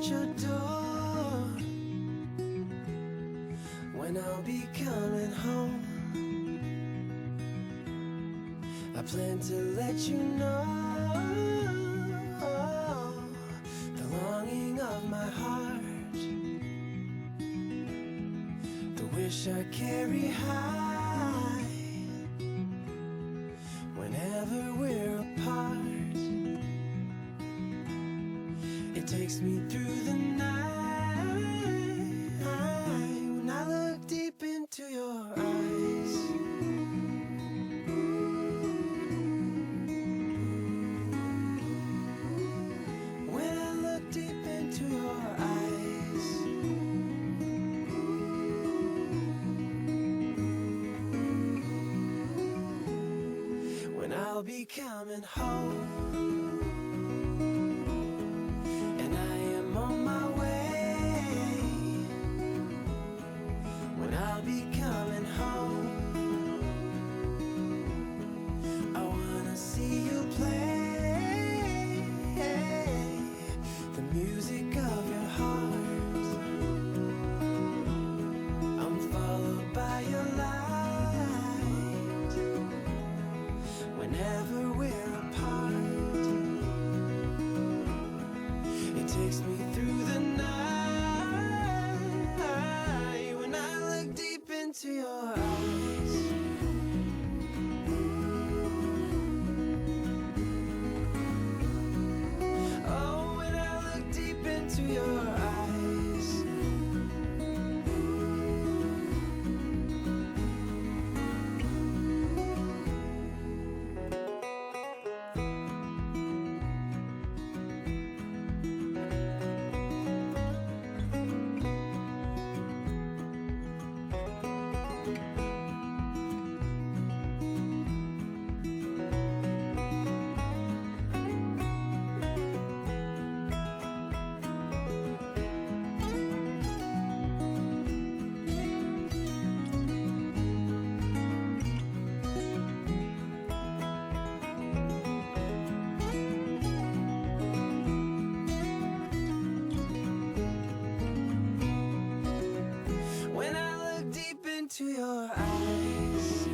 your door, when I'll be coming home, I plan to let you know the longing of my heart, the wish I carry high whenever we're apart. It takes me through the night when I look deep into your eyes. When I look deep into your eyes, when I'll be coming home, on my way, when I'll be coming home, I wanna see you play the music of your heart. I'm followed by your light whenever we're apart. It takes me through the night when I look deep into your eyes. Oh, when I look deep into your eyes. Into your eyes.